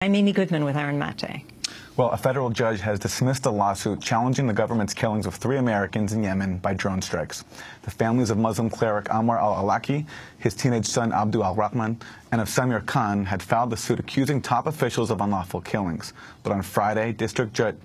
I'm Amy Goodman with Aaron Mate. Well, a federal judge has dismissed a lawsuit challenging the government's killings of 3 Americans in Yemen by drone strikes. The families of Muslim cleric Anwar al-Awlaki, his teenage son Abdul al-Rahman, and of Samir Khan had filed the suit accusing top officials of unlawful killings. But on Friday,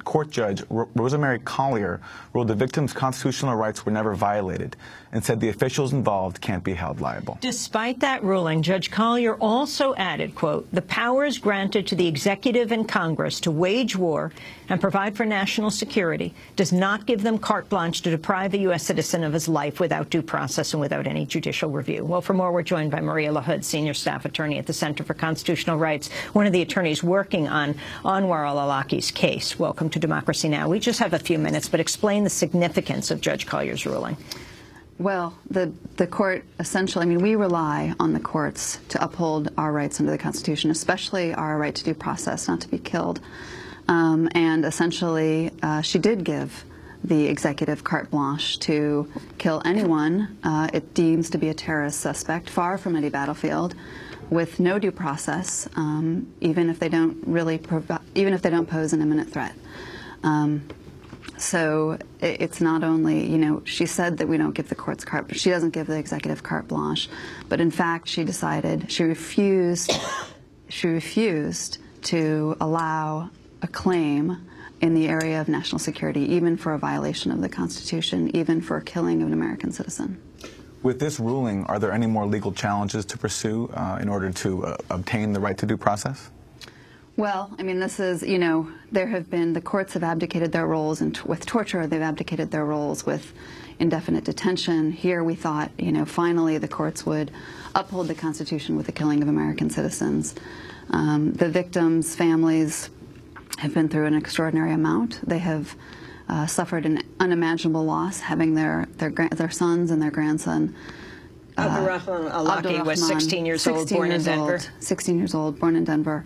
Court Judge Rosemary Collyer ruled the victims' constitutional rights were never violated and said the officials involved can't be held liable. Despite that ruling, Judge Collyer also added, quote, "The powers granted to the executive and Congress to wage war and provide for national security does not give them carte blanche to deprive a U.S. citizen of his life without due process and without any judicial review." Well, for more, we're joined by Maria LaHood, Senior Staff Attorney at the Center for Constitutional Rights, one of the attorneys working on Anwar al-Awlaki's case. Welcome to Democracy Now! We just have a few minutes, but explain the significance of Judge Collyer's ruling. Well, the court essentially, I mean, we rely on the courts to uphold our rights under the Constitution, especially our right to due process, not to be killed. And essentially, she did give the executive carte blanche to kill anyone it deems to be a terrorist suspect far from any battlefield, with no due process, even if they don't pose an imminent threat. So it's not only, you know, she said that we don't give the courts she doesn't give the executive carte blanche, but in fact she decided, she refused to allow a claim in the area of national security, even for a violation of the Constitution, even for a killing of an American citizen. With this ruling, are there any more legal challenges to pursue in order to obtain the right to due process? Well, I mean, this is, you know, the courts have abdicated their roles with torture. They've abdicated their roles with indefinite detention. Here we thought, you know, finally the courts would uphold the Constitution with the killing of American citizens. The victims' families have been through an extraordinary amount. They have suffered an unimaginable loss, having their sons and their grandson. Abdul-Rahman al-Awlaki was 16 years old, born in Denver. 16 years old, born in Denver.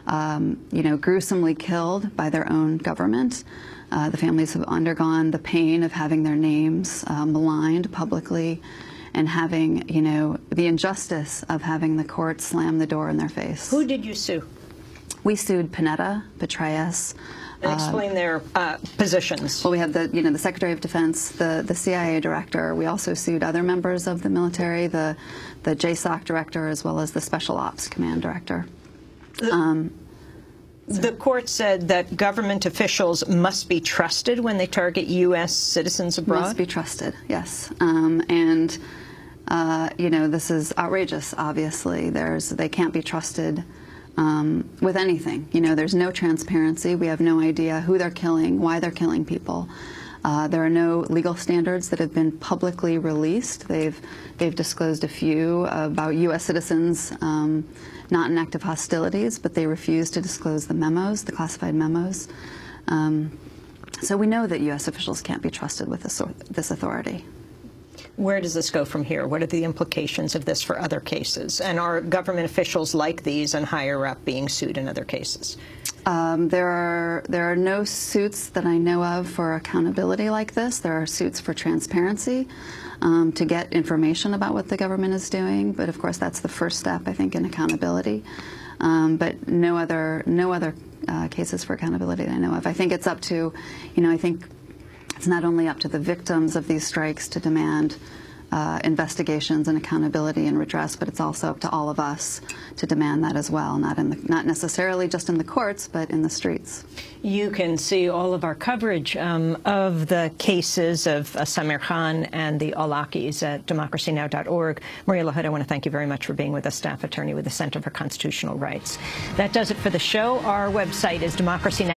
You know, gruesomely killed by their own government. The families have undergone the pain of having their names maligned publicly and having, you know, the injustice of having the court slam the door in their face. Who did you sue? We sued Panetta, Petraeus. And explain their positions. Well, we have the Secretary of Defense, the CIA director. We also sued other members of the military, the JSOC director, as well as the Special Ops Command director. The court said that government officials must be trusted when they target U.S. citizens abroad? Must be trusted, yes. You know, this is outrageous, obviously. They can't be trusted with anything. You know, there's no transparency. We have no idea who they're killing, why they're killing people. There are no legal standards that have been publicly released. They've disclosed a few about U.S. citizens not in active hostilities, but they refuse to disclose the memos, the classified memos. So we know that U.S. officials can't be trusted with this authority. Where does this go from here? What are the implications of this for other cases? And are government officials like these and higher up being sued in other cases? There are no suits that I know of for accountability like this. There are suits for transparency, to get information about what the government is doing. But of course, that's the first step, I think, in accountability. But no other cases for accountability that I know of. I think it's up to, you know, I think it's not only up to the victims of these strikes to demand investigations and accountability and redress, but it's also up to all of us to demand that as well, not necessarily just in the courts, but in the streets. You can see all of our coverage of the cases of Samir Khan and the Awlakis at democracynow.org. Maria LaHood, I want to thank you very much for being with us, staff attorney with the Center for Constitutional Rights. That does it for the show. Our website is democracynow.